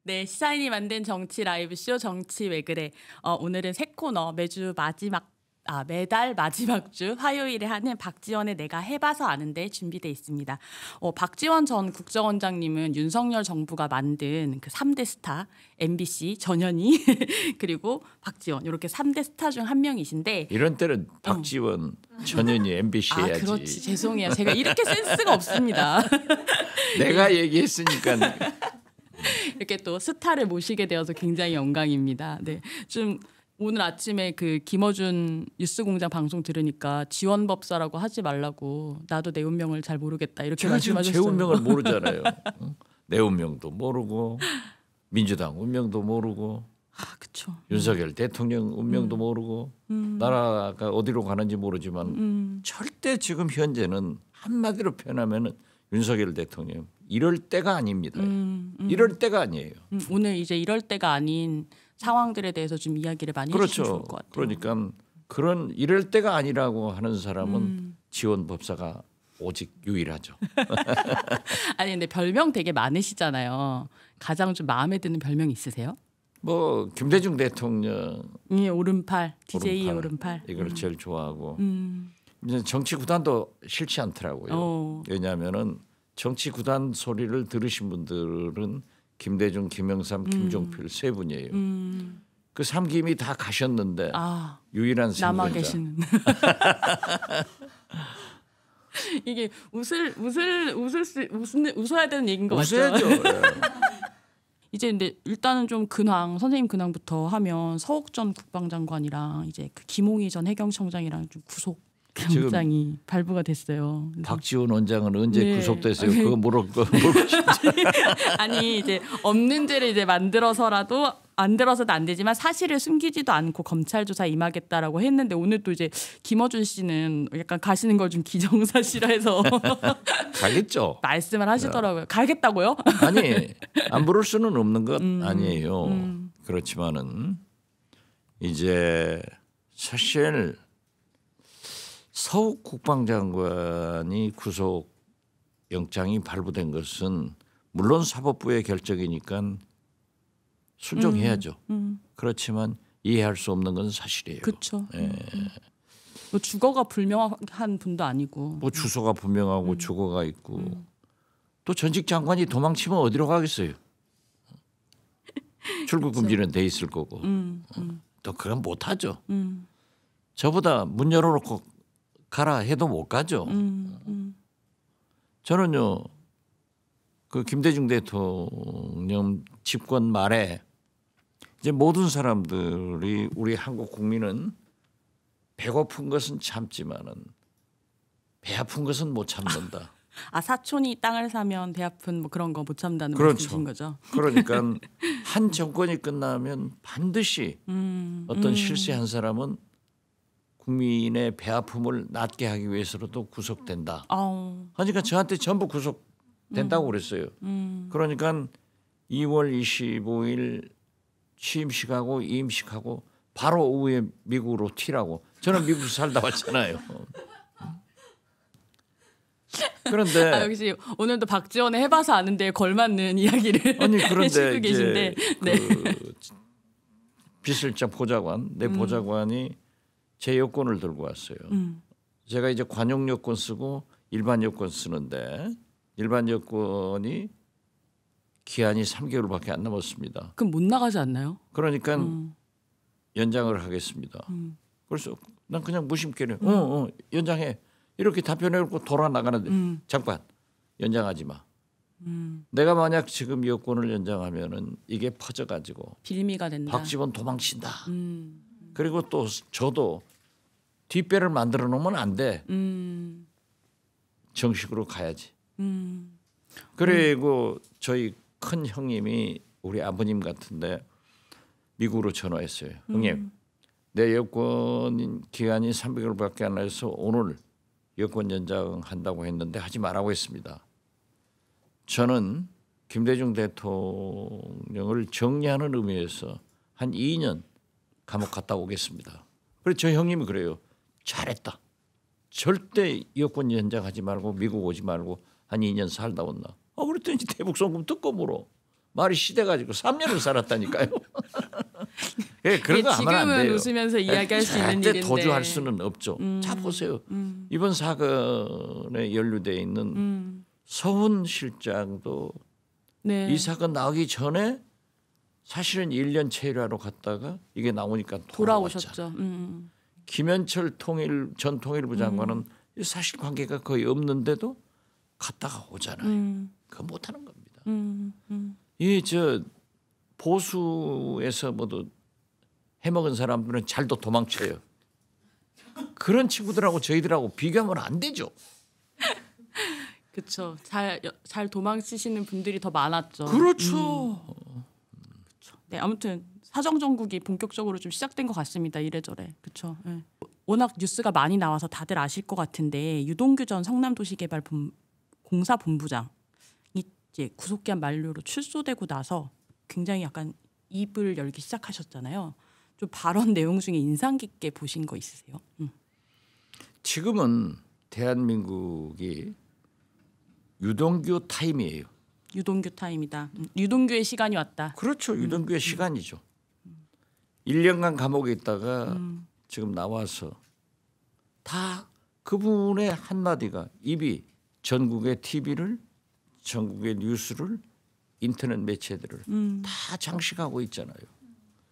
네, 시사인이 만든 정치 라이브쇼 정치 왜 그래. 오늘은 새 코너 매달 마지막 주 화요일에 하는 박지원의 내가 해봐서 아는데 준비돼 있습니다. 박지원 전 국정원장님은 윤석열 정부가 만든 그 3대 스타 MBC 전현희 그리고 박지원 이렇게 3대 스타 중 한 명이신데 이런 때는 박지원, 전현희 MBC 해야지. 그렇지. 죄송해요. 제가 이렇게 센스가 없습니다. 내가 얘기했으니까. 이렇게 또 스타를 모시게 되어서 굉장히 영광입니다. 네, 좀 오늘 아침에 그 김어준 뉴스공장 방송 들으니까 지원법사라고 하지 말라고 나도 내 운명을 잘 모르겠다 이렇게 제가 지금 말씀하셨어요. 제 운명을 모르잖아요. 내 운명도 모르고 민주당 운명도 모르고 그렇죠. 윤석열 대통령 운명도 모르고 나라가 어디로 가는지 모르지만 절대 지금 현재는 한마디로 표현하면은 윤석열 대통령 이럴 때가 아닙니다. 이럴 때가 아니에요. 오늘 이제 이럴 때가 아닌 상황들에 대해서 좀 이야기를 많이 해주시면 좋을 것 같아요. 그러니까 그런 이럴 때가 아니라고 하는 사람은 지원법사가 오직 유일하죠. 아니 근데 별명 되게 많으시잖아요. 가장 좀 마음에 드는 별명 있으세요? 뭐 김대중 대통령이 오른팔, DJ의 오른팔. 이걸 제일 좋아하고 이제 정치 구단도 싫지 않더라고요. 왜냐하면은 정치 구단 소리를 들으신 분들은 김대중, 김영삼, 김종필 세 분이에요. 그 삼김이 다 가셨는데 유일한 남아 생존자. 계시는. 이게 웃어야 되는 얘기인 것 같죠. 웃어야죠. 이제 근데 일단은 좀 선생님 근황부터 하면 서욱 전 국방장관이랑 이제 그 김홍희 전 해경청장이랑 좀 구속 영장이 발부가 됐어요. 박지원 원장은 언제 구속됐어요? 그거 모르고 아니 이제 없는 죄를 이제 만들어서도 안 되지만 사실을 숨기지도 않고 검찰 조사 임하겠다라고 했는데 오늘 또 이제 김어준 씨는 약간 가시는 걸 좀 기정사실화해서 가겠죠. 말씀을 하시더라고요. 가겠다고요? 아니 안 부를 수는 없는 것 아니에요. 그렇지만은 이제 사실 서욱 국방장관이 구속 영장이 발부된 것은 물론 사법부의 결정이니까 순종해야죠. 그렇지만 이해할 수 없는 건 사실이에요. 그렇죠. 뭐 주거가 불명한 분도 아니고. 뭐 주소가 분명하고 주거가 있고 또 전직 장관이 도망치면 어디로 가겠어요? 출국 금지는 돼 있을 거고. 또 그건 못하죠. 저보다 문 열어놓고 가라 해도 못 가죠. 저는요 그 김대중 대통령 집권 말에 이제 모든 사람들이 우리 한국 국민은 배고픈 것은 참지만은 배 아픈 것은 못 참는다. 사촌이 땅을 사면 배 아픈 뭐 그런 거 못 참다는 그렇죠. 말씀이신 거죠. 그러니까 한 정권이 끝나면 반드시 어떤 실세한 사람은 국민의 배 아픔을 낫게 하기 위해서라도 구속된다. 그러니까 저한테 전부 구속된다고 그랬어요. 그러니까 2월 25일 취임식하고 이임식하고 바로 오후에 미국으로 튀라고. 저는 미국 살다 왔잖아요. 그런데 역시 오늘도 박지원의 해봐서 아는데 걸맞는 이야기를 해주고 계신데 그 비서실장 보좌관 내 보좌관이 제 여권을 들고 왔어요. 제가 이제 관용 여권 쓰고 일반 여권 쓰는데 일반 여권이 기한이 3개월밖에 안 남았습니다. 그럼 못 나가지 않나요? 그러니까 연장을 하겠습니다. 그래서 난 그냥 무심결에 연장해 이렇게 답변해놓고 돌아 나가는데 잠깐 연장하지 마. 내가 만약 지금 여권을 연장하면은 이게 퍼져가지고 빌미가 된다. 박지원 도망친다. 그리고 또 저도 뒷배를 만들어 놓으면 안 돼. 정식으로 가야지. 그리고 저희 큰 형님이 우리 아버님 같은데 미국으로 전화했어요. 형님, 내 여권 기간이 300일밖에 안 해서 오늘 여권 연장한다고 했는데 하지 말라고 했습니다. 저는 김대중 대통령을 정리하는 의미에서 한 2년 감옥 갔다 오겠습니다. 그래서 저 형님이 그래요. 잘했다. 절대 여권 연장하지 말고 미국 오지 말고 한 2년 살다 왔나? 그랬더니 대북송금 특검으로 말이 시대가지고 3년을 살았다니까요. 예, 그런 거 하면 안 돼요. 지금은 웃으면서 이야기할 수 있는 일인데 도주할 수는 없죠. 자 보세요. 이번 사건에 연루돼 있는 서훈 실장도 네. 이 사건 나오기 전에 사실은 1년 체류하러 갔다가 이게 나오니까 돌아오셨죠. 김현철 전 통일부 장관은 사실관계가 거의 없는데도 갔다가 오잖아요. 그거 못하는 겁니다. 이 저 보수에서 모두 해먹은 사람들은 잘도 도망쳐요. 그런 친구들하고 저희들하고 비교하면 안 되죠. 그렇죠. 잘 도망치시는 분들이 더 많았죠. 그렇죠. 네, 아무튼 사정 정국이 본격적으로 좀 시작된 것 같습니다. 이래저래. 그렇죠. 네. 워낙 뉴스가 많이 나와서 다들 아실 것 같은데 유동규 전 성남도시개발공사 본부장이 이제 구속기한 만료로 출소되고 나서 굉장히 약간 입을 열기 시작하셨잖아요. 좀 발언 내용 중에 인상 깊게 보신 거 있으세요? 지금은 대한민국이 유동규 타임이에요. 유동규 타임이다. 유동규의 시간이 왔다. 그렇죠. 유동규의 시간이죠. 1년간 감옥에 있다가 지금 나와서 다 그분의 한마디가 입이 전국의 TV를 전국의 뉴스를 인터넷 매체들을 다 장식하고 있잖아요.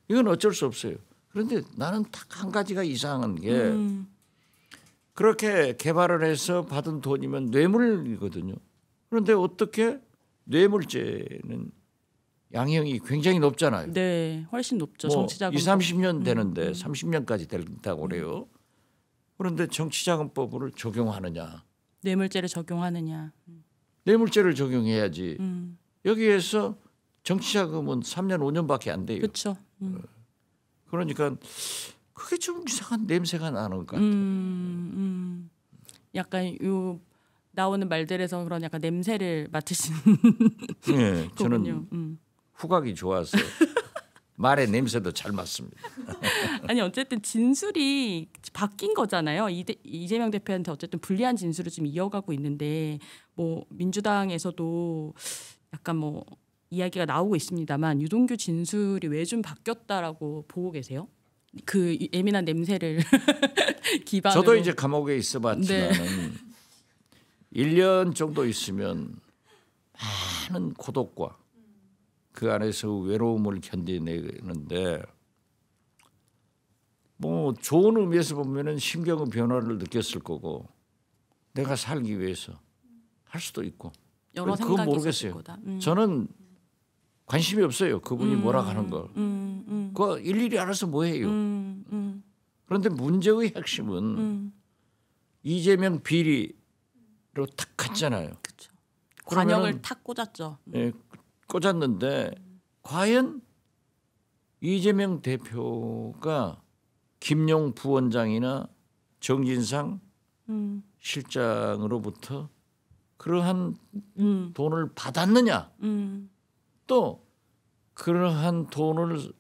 이건 어쩔 수 없어요. 그런데 나는 딱 한 가지가 이상한 게 그렇게 개발을 해서 받은 돈이면 뇌물이거든요. 그런데 어떻게 뇌물죄는 양형이 굉장히 높잖아요. 네, 훨씬 높죠. 뭐 정치자금 20-30년 되는데 30년까지 된다고 그래요. 그런데 정치자금법을 적용하느냐? 뇌물죄를 적용하느냐? 뇌물죄를 적용해야지. 여기에서 정치자금은 3년 5년밖에 안 돼요. 그렇죠. 그러니까 그게 좀 이상한 냄새가 나는 것 같아요. 약간 요 나오는 말들에서 그런 약간 냄새를 맡으시는 네, 거군요. 저는 후각이 좋아서 말의 냄새도 잘 맡습니다. 아니 어쨌든 진술이 바뀐 거잖아요. 이재명 대표한테 어쨌든 불리한 진술을 좀 이어가고 있는데 뭐 민주당에서도 약간 뭐 이야기가 나오고 있습니다만 유동규 진술이 왜 좀 바뀌었다라고 보고 계세요? 그 예민한 냄새를 기반으로. 저도 이제 감옥에 있어봤지만은 네. 1년 정도 있으면 많은 고독과 그 안에서 외로움을 견디내는데 뭐 좋은 의미에서 보면은 심경의 변화를 느꼈을 거고 내가 살기 위해서 할 수도 있고 여러 그건 생각이 모르겠어요. 있었을 거다. 저는 관심이 없어요. 그분이 뭐라 하는 거. 그거 일일이 알아서 뭐해요. 그런데 문제의 핵심은 이재명 비리로 탁 갔잖아요. 그렇죠. 관역을 탁 꽂았죠. 예, 꽂았는데 과연 이재명 대표가 김용 부원장이나 정진상 실장으로부터 그러한 돈을 받았느냐? 또 그러한 돈을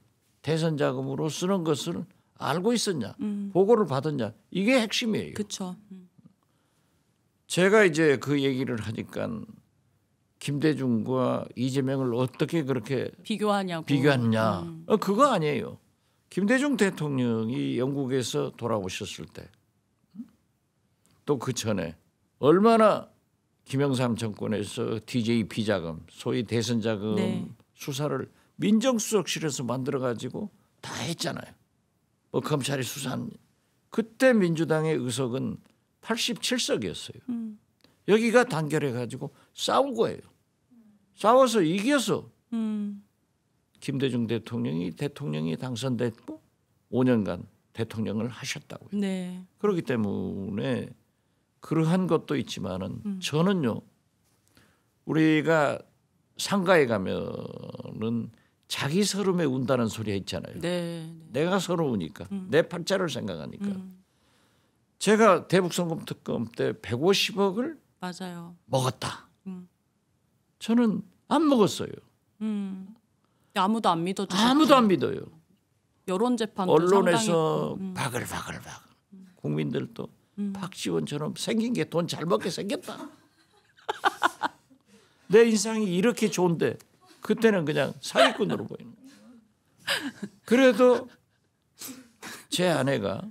대선 자금으로 쓰는 것을 알고 있었냐? 보고를 받았냐? 이게 핵심이에요. 그렇죠. 제가 이제 그 얘기를 하니까 김대중과 이재명을 어떻게 그렇게 비교하느냐? 그거 아니에요. 김대중 대통령이 영국에서 돌아오셨을 때 또 그 전에 얼마나 김영삼 정권에서 DJ 비자금, 소위 대선 자금 네. 수사를 민정수석실에서 만들어 가지고 다 했잖아요. 뭐 검찰이 수사한 그때 민주당의 의석은 87석이었어요. 여기가 단결해 가지고 싸운 거예요. 싸워서 이겨서 김대중 대통령이 당선됐고 5년간 대통령을 하셨다고요. 네. 그렇기 때문에 그러한 것도 있지만은 저는요 우리가 상가에 가면은 자기 서름에 운다는 소리 있잖아요. 네. 내가 서러우니까 내 팔자를 생각하니까 제가 대북송금 특검 때 150억을 맞아요. 먹었다. 저는 안 먹었어요. 아무도 안 믿어주셨죠. 아무도 안 믿어요. 여론 재판도 언론에서 바글바글 국민들도 박지원처럼 생긴 게 돈 잘 먹게 생겼다. 내 인상이 이렇게 좋은데 그때는 그냥 사기꾼으로 보이는 거예요. 그래도 제 아내가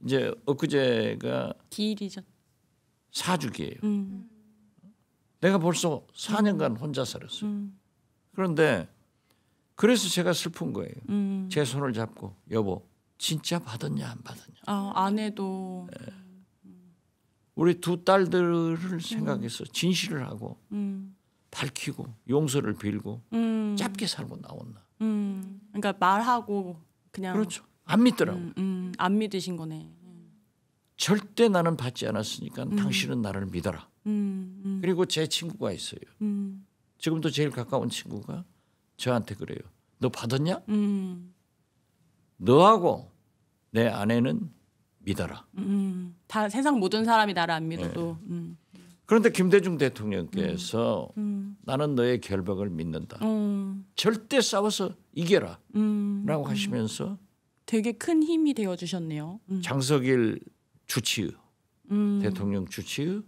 이제 엊그제가 기일이죠. 사주기예요. 내가 벌써 4년간 혼자 살았어요. 그런데 그래서 제가 슬픈 거예요. 제 손을 잡고 여보 진짜 받았냐 안 받았냐. 아내도 우리 두 딸들을 생각해서 진실을 하고 밝히고 용서를 빌고 짧게 살고 나왔나. 그러니까 말하고 그냥 그렇죠. 안 믿더라고. 안 믿으신 거네. 절대 나는 받지 않았으니까 당신은 나를 믿어라. 그리고 제 친구가 있어요. 지금도 제일 가까운 친구가 저한테 그래요. 너 받았냐? 너하고 내 아내는 믿어라. 다 세상 모든 사람이 나를 안 믿어도. 그런데 김대중 대통령께서 나는 너의 결백을 믿는다. 절대 싸워서 이겨라. 라고 하시면서 되게 큰 힘이 되어 주셨네요. 장석일 주치의 대통령 주치의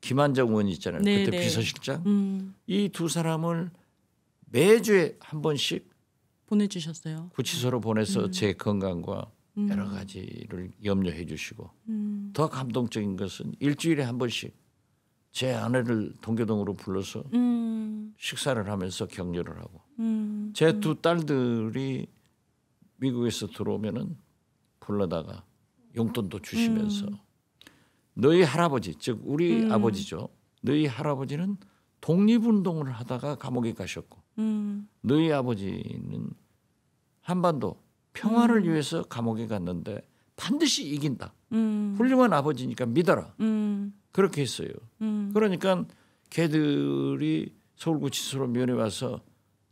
김한정 의원 있잖아요. 네, 그때 네. 비서실장. 이 두 사람을 매주에 한 번씩 보내주셨어요. 구치소로 보내서 제 건강과 여러 가지를 염려해 주시고 더 감동적인 것은 일주일에 한 번씩 제 아내를 동교동으로 불러서 식사를 하면서 격려를 하고 제 두 딸들이 미국에서 들어오면은 불러다가 용돈도 주시면서 너희 할아버지 즉 우리 아버지죠. 너희 할아버지는 독립운동을 하다가 감옥에 가셨고 너희 아버지는 한반도 평화를 위해서 감옥에 갔는데 반드시 이긴다. 훌륭한 아버지니까 믿어라. 그렇게 했어요. 그러니까 걔들이 서울구치소로 면회 와서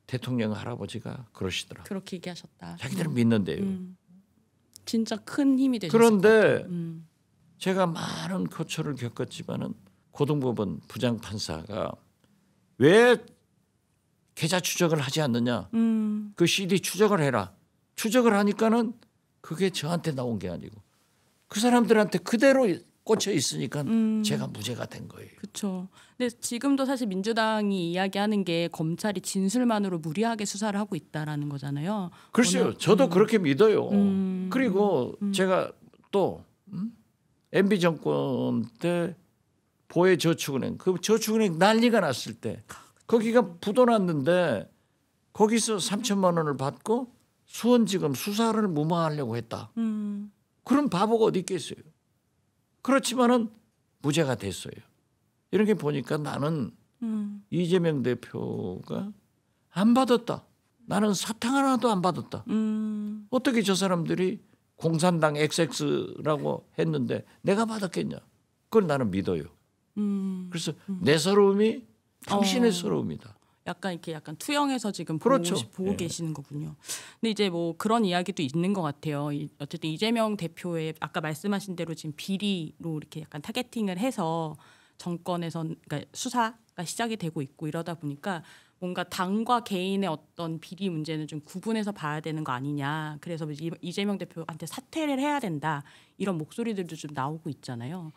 대통령 할아버지가 그러시더라. 그렇게 얘기하셨다. 자기들은 믿는데요. 진짜 큰 힘이 되셨어요. 그런데 제가 많은 고초를 겪었지만은 고등법원 부장판사가 왜 계좌 추적을 하지 않느냐? 그 CD 추적을 해라. 추적을 하니까는 그게 저한테 나온 게 아니고 그 사람들한테 그대로 꽂혀 있으니까 제가 무죄가 된 거예요. 그렇죠. 근데 지금도 사실 민주당이 이야기하는 게 검찰이 진술만으로 무리하게 수사를 하고 있다라는 거잖아요. 글쎄요. 저도 그렇게 믿어요. 그리고 제가 또 MB 정권 때 보혜저축은행 그 저축은행 난리가 났을 때 거기가 부도났는데 거기서 3천만 원을 받고 수원지검 수사를 무마하려고 했다. 그런 바보가 어디 있겠어요. 그렇지만은 무죄가 됐어요. 이렇게 보니까 나는 이재명 대표가 안 받았다. 나는 사탕 하나도 안 받았다. 어떻게 저 사람들이 공산당 XX라고 했는데 내가 받았겠냐. 그걸 나는 믿어요. 그래서 내 서러움이 당신의 서러움이다. 약간 이렇게 약간 투영해서 지금 그렇죠. 보고 계시는 거군요. 근데 이제 뭐 그런 이야기도 있는 것 같아요. 어쨌든 이재명 대표의 아까 말씀하신 대로 지금 비리로 이렇게 약간 타겟팅을 해서 정권에서 그러니까 수사가 시작이 되고 있고 이러다 보니까 뭔가 당과 개인의 어떤 비리 문제는 좀 구분해서 봐야 되는 거 아니냐. 그래서 이재명 대표한테 사퇴를 해야 된다. 이런 목소리들도 좀 나오고 있잖아요.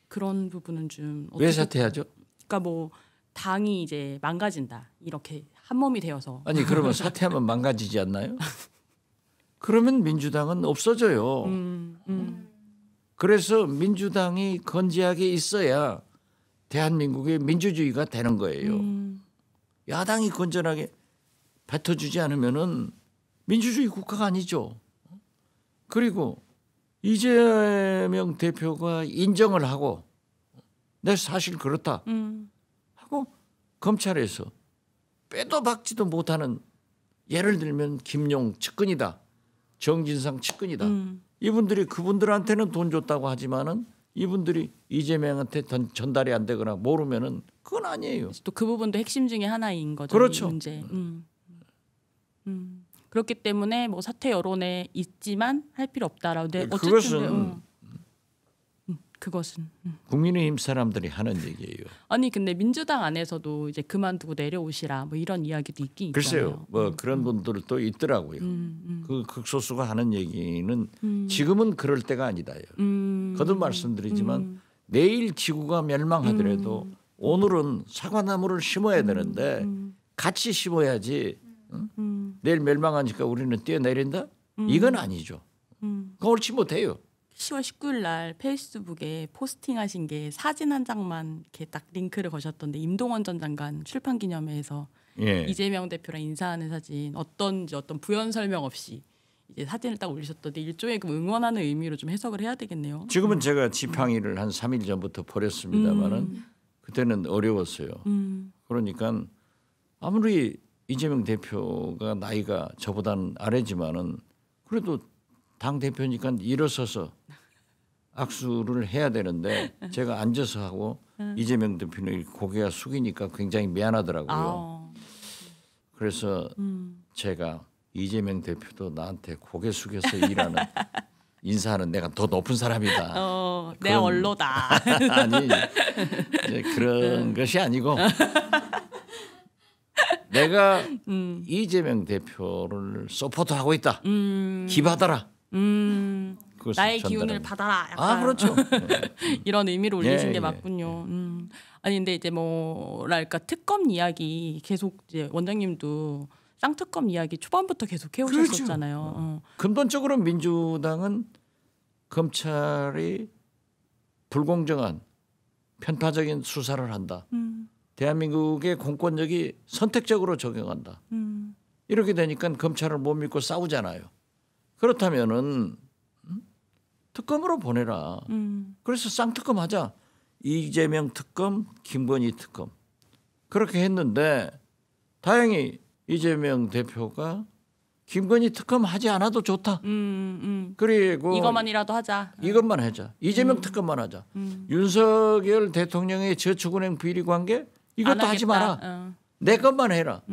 그런 부분은 좀 왜 사퇴하죠? 그러니까 뭐 당이 이제 망가진다. 이렇게 한 몸이 되어서. 아니 그러면 사퇴하면 망가지지 않나요? 그러면 민주당은 없어져요. 그래서 민주당이 건재하게 있어야 대한민국의 민주주의가 되는 거예요. 야당이 건전하게 뱉어주지 않으면은 민주주의 국가가 아니죠. 그리고 이재명 대표가 인정을 하고 내 사실 그렇다 하고 검찰에서 빼도 박지도 못하는 예를 들면 김용 측근이다. 정진상 측근이다. 이분들이 그분들한테는 돈 줬다고 하지만은 이분들이 이재명한테 전달이 안 되거나 모르면은 그건 아니에요. 또 그 부분도 핵심 중에 하나인 거죠. 그렇죠. 이 문제. 그렇기 때문에 뭐 사퇴 여론에 있지만 할 필요 없다라고. 네, 어쨌든 그것은 국민의힘 사람들이 하는 얘기예요. 아니 근데 민주당 안에서도 이제 그만두고 내려오시라 뭐 이런 이야기도 있긴 글쎄요. 있잖아요. 뭐 그런 분들도 있더라고요. 그 극소수가 하는 얘기는 지금은 그럴 때가 아니다요. 거듭 말씀드리지만 내일 지구가 멸망하더라도 오늘은 사과나무를 심어야 되는데 같이 심어야지. 내일 멸망하니까 우리는 뛰어내린다? 이건 아니죠. 그거 옳지 못해요. 10월 19일 날 페이스북에 포스팅하신 게 사진 한 장만 이렇게 딱 링크를 거셨던데 임동원 전 장관 출판 기념회에서 예. 이재명 대표랑 인사하는 사진 어떤 부연 설명 없이 이제 사진을 딱 올리셨던데 일종의 그 응원하는 의미로 좀 해석을 해야 되겠네요. 지금은 제가 지팡이를 한 3일 전부터 버렸습니다만은 그때는 어려웠어요. 그러니까 아무리 이재명 대표가 나이가 저보다는 아래지만은 그래도 당 대표니까 일어서서 악수를 해야 되는데 제가 앉아서 하고 이재명 대표는 고개가 숙이니까 굉장히 미안하더라고요. 그래서 제가 이재명 대표도 나한테 고개 숙여서 일하는 인사하는 내가 더 높은 사람이다. 내 원로다. 아니 이제 그런 것이 아니고 내가 이재명 대표를 서포트하고 있다. 기받아라. 나의 기운을 받아라. 약간 그렇죠. 이런 의미로 올리신 게 예. 맞군요. 아니 근데 이제 뭐랄까 특검 이야기 계속 이제 원장님도 쌍특검 이야기 초반부터 계속 해오셨었잖아요. 그렇죠. 근본적으로 민주당은 검찰이 불공정한 편파적인 수사를 한다. 대한민국의 공권력이 선택적으로 적용한다. 이렇게 되니까 검찰을 못 믿고 싸우잖아요. 그렇다면은 특검으로 보내라. 그래서 쌍특검 하자. 이재명 특검, 김건희 특검. 그렇게 했는데 다행히 이재명 대표가 김건희 특검 하지 않아도 좋다. 그리고 이것만이라도 하자. 이것만 하자. 이재명 특검만 하자. 윤석열 대통령의 저축은행 비리 관계 이것도 하지 마라. 내 것만 해라.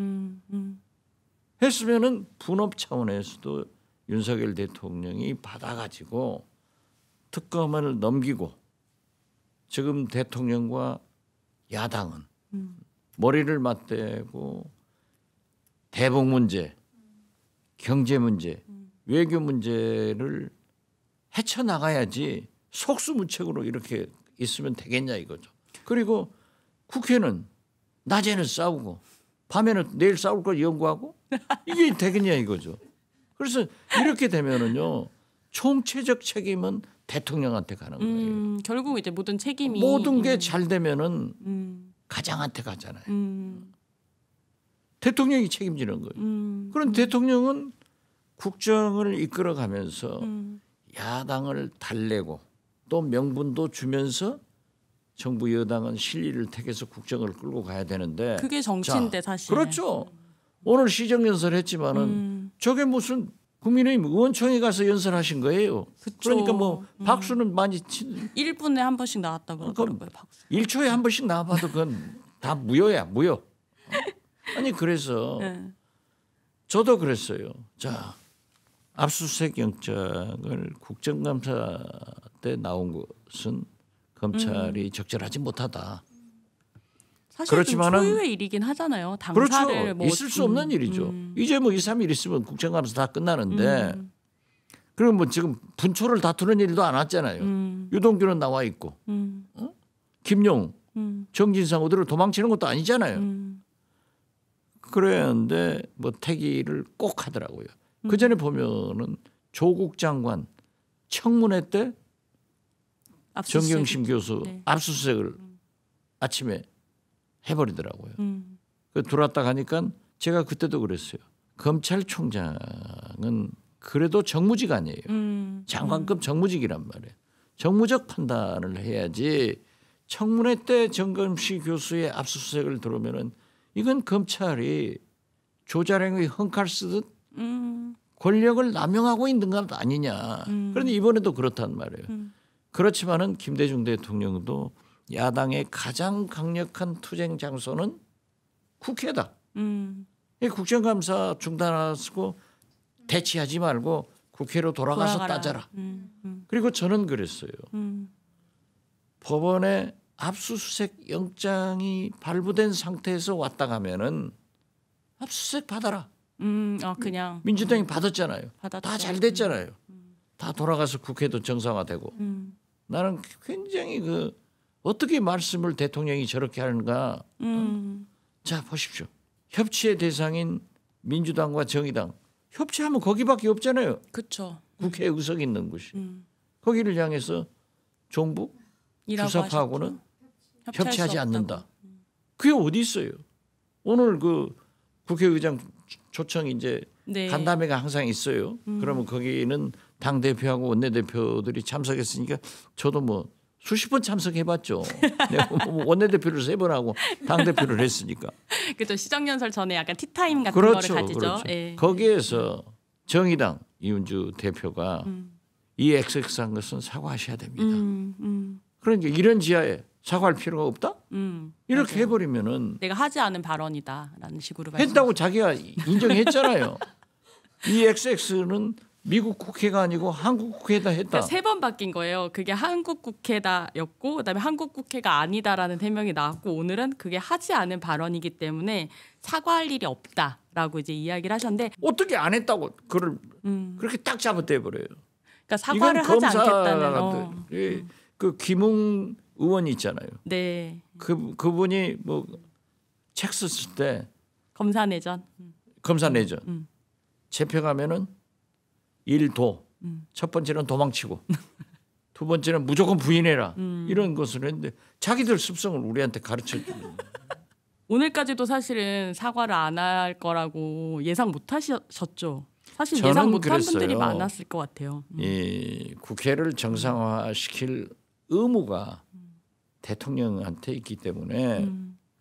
했으면은 분업 차원에서도 윤석열 대통령이 받아가지고 특검을 넘기고 지금 대통령과 야당은 머리를 맞대고 대북 문제, 경제 문제, 외교 문제를 헤쳐나가야지 속수무책으로 이렇게 있으면 되겠냐 이거죠. 그리고 국회는 낮에는 싸우고 밤에는 내일 싸울 걸 연구하고 이게 되겠냐 이거죠. 그래서 이렇게 되면은요 총체적 책임은 대통령한테 가는 거예요. 결국 이제 모든 책임이 모든 게 잘 되면은 가장한테 가잖아요. 대통령이 책임지는 거예요. 그럼 대통령은 국정을 이끌어가면서 야당을 달래고 또 명분도 주면서 정부 여당은 실리를 택해서 국정을 끌고 가야 되는데 그게 정치인데 자, 사실. 그렇죠. 오늘 시정연설 했지만은 저게 무슨 국민의힘 의원총회 가서 연설하신 거예요. 그쵸. 그러니까 뭐 박수는 많이 1분에 한 번씩 나왔다 그러더라고요. 박수. 1초에 한 번씩 나와봐도 그건 다 무효야 무효. 아니 그래서 저도 그랬어요. 자 압수수색 영장을 국정감사 때 나온 것은 검찰이 적절하지 못하다. 사실 그렇지만은 초유의 일이긴 하잖아요. 당사를 그렇죠. 뭐 있을 수 없는 일이죠. 이제 뭐 2, 3일 있으면 국정감사 다 끝나는데 그럼 뭐 지금 분초를 다투는 일도 안 왔잖아요. 유동규는 나와 있고 김용, 정진상 어디로 도망치는 것도 아니잖아요. 그랬는데 뭐 태기를 꼭 하더라고요. 그 전에 보면은 조국 장관 청문회 때 정경심 교수 네. 압수수색을 아침에 해버리더라고요. 그 들어왔다 가니까 제가 그때도 그랬어요. 검찰총장은 그래도 정무직 아니에요. 장관급 정무직이란 말이에요. 정무적 판단을 해야지 청문회 때 정경심 교수의 압수수색을 들어오면은 이건 검찰이 조자랭의 헝칼 쓰듯 권력을 남용하고 있는 것 아니냐. 그런데 이번에도 그렇단 말이에요. 그렇지만은 김대중 대통령도 야당의 가장 강력한 투쟁 장소는 국회다. 이 국정감사 중단하고 대치하지 말고 국회로 돌아가서 따져라. 그리고 저는 그랬어요. 법원에 압수수색 영장이 발부된 상태에서 왔다 가면은 압수수색 받아라. 그냥 민주당이 받았잖아요. 받았죠. 다 잘 됐잖아요. 다 돌아가서 국회도 정상화되고. 나는 굉장히 그 어떻게 말씀을 대통령이 저렇게 하는가? 자 보십시오. 협치의 대상인 민주당과 정의당 협치하면 거기밖에 없잖아요. 그렇죠. 국회 의석 있는 곳이. 거기를 향해서 정부 주사파하고는 협치하지 않는다. 그게 어디 있어요? 오늘 그 국회의장 초청 이제 네. 간담회가 항상 있어요. 그러면 거기는 당 대표하고 원내 대표들이 참석했으니까 저도 뭐 수십 번 참석해봤죠. 내가 뭐 원내 대표를 3번 하고 당 대표를 했으니까. 그렇죠. 시정연설 전에 약간 티타임 같은 그렇죠, 거를 가지죠. 그렇죠. 예. 거기에서 정의당 이은주 대표가 이 XX한 것은 사과하셔야 됩니다. 그러니까 이런 지하에 사과할 필요가 없다? 이렇게 맞아요. 해버리면은 내가 하지 않은 발언이다라는 식으로 했다고 자기가 인정했잖아요. 이 XX는 미국 국회가 아니고 한국 국회에다 했다. 그러니까 3번 바뀐 거예요. 그게 한국 국회다였고 그다음에 한국 국회가 아니다라는 해명이 나왔고 오늘은 그게 하지 않은 발언이기 때문에 사과할 일이 없다라고 이제 이야기를 하셨는데 어떻게 안 했다고 그걸 그렇게 딱 잡아떼 버려요. 그러니까 사과를 하지 않겠다는 그 김웅 의원 있잖아요. 네. 그분이 뭐 책 썼을 때 검사 내전. 검사 내전 재평하면은 1도 첫 번째는 도망치고 두 번째는 무조건 부인해라 이런 것을 했는데 자기들 습성을 우리한테 가르쳐 주는. 오늘까지도 사실은 사과를 안 할 거라고 예상 못 하셨죠. 사실 저는 예상 못한 그랬어요. 분들이 많았을 것 같아요. 이 국회를 정상화시킬 의무가 대통령한테 있기 때문에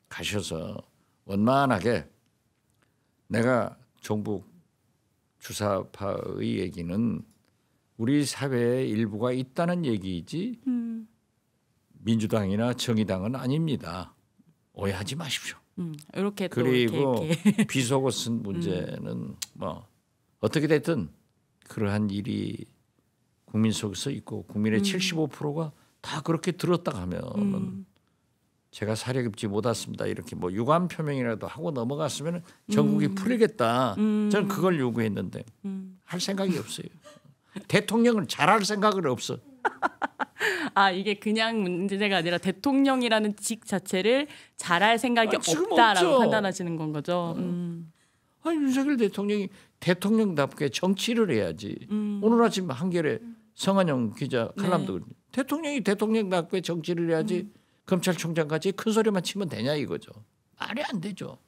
가셔서 원만하게 내가 종북 주사파의 얘기는 우리 사회의 일부가 있다는 얘기이지 민주당이나 정의당은 아닙니다. 오해하지 마십시오. 이렇게 또 그리고 이렇게. 비속어 쓴 문제는 뭐 어떻게 됐든 그러한 일이 국민 속에서 있고 국민의 75%가 다 그렇게 들었다 하면은 제가 사려 깊지 못했습니다. 이렇게 뭐 유감 표명이라도 하고 넘어갔으면 전국이 풀리겠다. 저는 그걸 요구했는데 할 생각이 없어요. 대통령을 잘할 생각은 없어. 아 이게 그냥 문제가 아니라 대통령이라는 직 자체를 잘할 생각이 지금 없다라고 없죠. 판단하시는 건 거죠. 아니, 윤석열 대통령이 대통령답게 정치를 해야지. 오늘 아침 한겨레 성한영 기자 칼럼도 대통령이 대통령답게 정치를 해야지 검찰총장까지 큰 소리만 치면 되냐 이거죠. 말이 안 되죠.